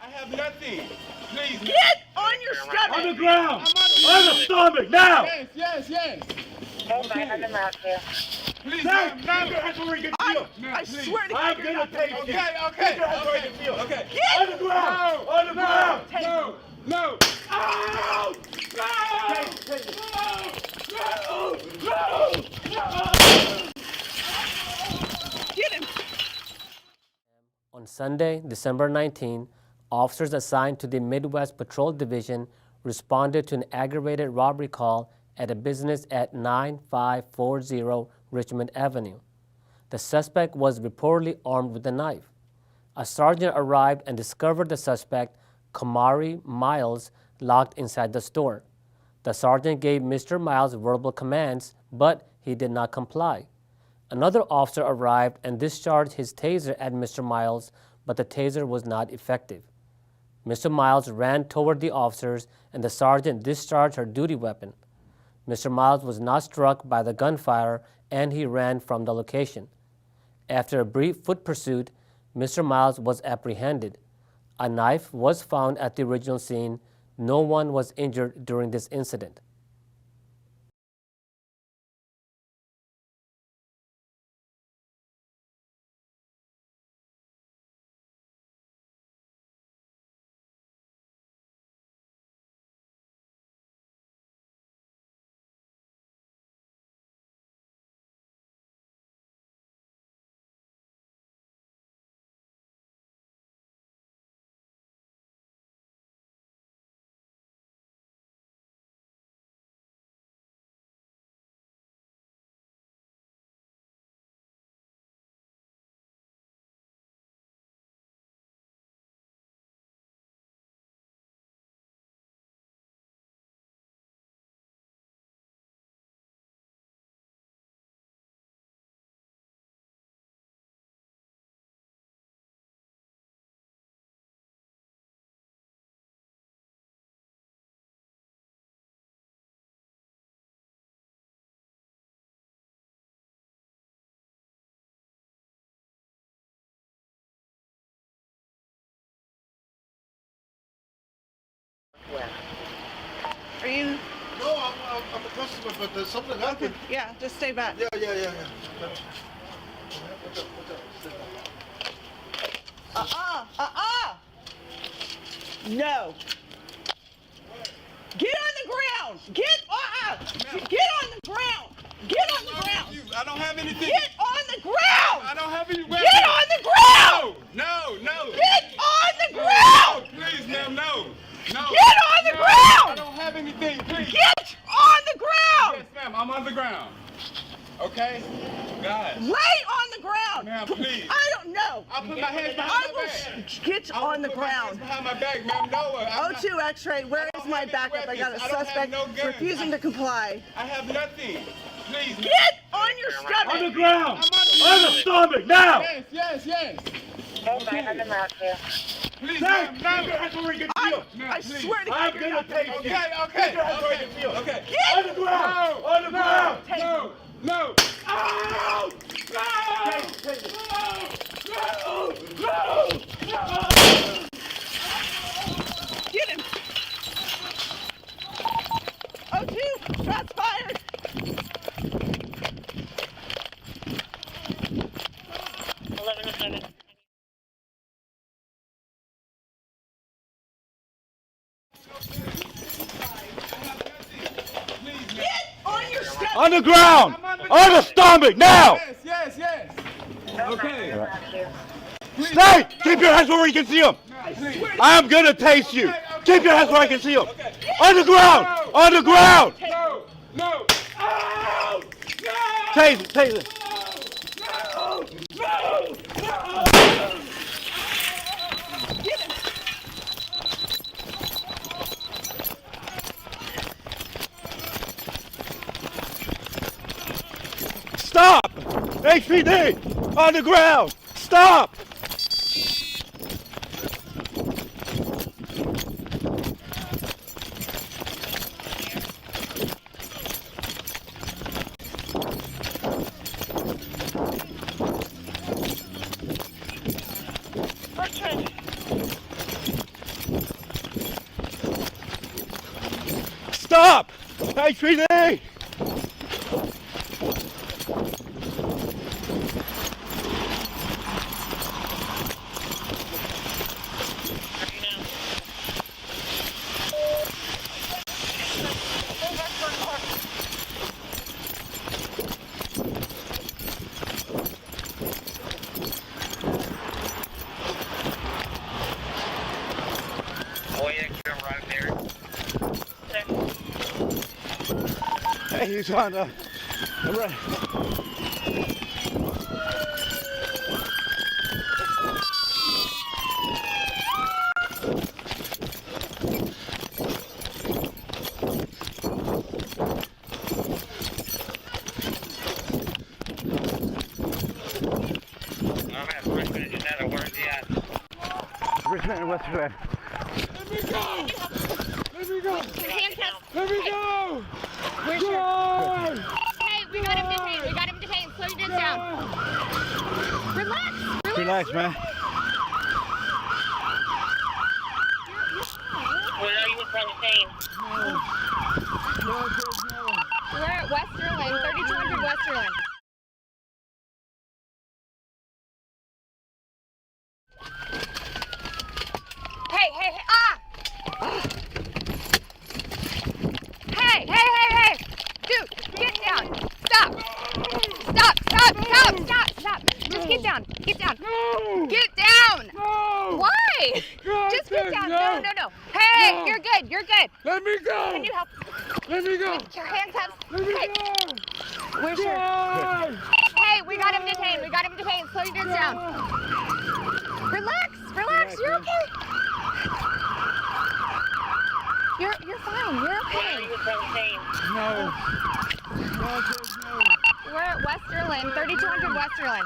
I have nothing. Please. Get on your stomach. On the ground. On the stomach now. Yes. Okay. Please, Sir, no. keep your hands where you can feel. I swear to God, I'm you're gonna not take you. Okay. Keep your hands where you can feel. Okay. On the ground. On the ground. No. Ow! Get him. On Sunday, December 19, officers assigned to the Midwest Patrol Division responded to an aggravated robbery call at a business at 9540 Richmond Avenue. The suspect was reportedly armed with a knife. A sergeant arrived and discovered the suspect, Kamari Miles, locked inside the store. The sergeant gave Mr. Miles verbal commands, but he did not comply. Another officer arrived and discharged his taser at Mr. Miles, but the taser was not effective. Mr. Miles ran toward the officers and the sergeant discharged her duty weapon. Mr. Miles was not struck by the gunfire and he ran from the location. After a brief foot pursuit, Mr. Miles was apprehended. A knife was found at the original scene. No one was injured during this incident. Are you? No, I'm a customer, but there's something happened. Yeah, just stay back. Yeah. No. Get on the ground. Get on the ground. Get on the ground. I don't have anything. Get on the ground. I don't have any weapons. Get on the ground. No. Get on the ground. Please, ma'am, no. Get on the ground. I don't have anything, please. Get on the ground. Yes, ma'am, I'm on the ground. Okay? God. Lay on the ground. Ma'am, please. I don't know. I'll put my hands behind I my will back. get on the Put my hands ground. behind my back, ma'am. No, I'm not- O2 X-ray, where I is don't my have any backup? I got a weapons. I don't have suspect no guns. refusing to comply. I have nothing. Please, ma'am. Get on your On stomach. the ground. On the stomach now. Yes. Please, Sir, ma'am, keep no. your hands where you can feel. I please. swear to God, I'm you're gonna not take you. Okay. Keep your hands where you can feel. Okay. On the ground. On the ground. No. Ow! Get him. O2, shots fired. Get on your stomach. On the ground. On the stomach now. Yes. Okay. Stay. Keep your hands where you can see them. I'm gonna taste you. Keep your hands where I can see them. On the ground. On the ground. No. Taser. Get him. Stop. HPD. On the ground. Stop. up! HPD! Hey, he's on the right. I'm at Richmond, another word yet. Richmond and Western. Let me go! Let me go! Handcuffs. Let me go! Where's your... Run! Hey, we got him detained. We got him detained. Slow your dance down. Relax. Relax, man. Well, no, you was on the same. We're at Westerland, 3200 Westerland. Hey, ah! Hey! Dude, get down. Stop. Just get down. Get down. Get down. No! Why? God, Just get down. no. No. Hey, No. you're good. Let me go! Can you help? Let me go! Your handcuffs. Let me Hey, go! where's your... God! Hey, we got him detained. Slow your dance down. Relax. You're okay. You're fine. You're Well, okay. you was on the same. No. No, no. We're at Westerland, 3200 Westerland.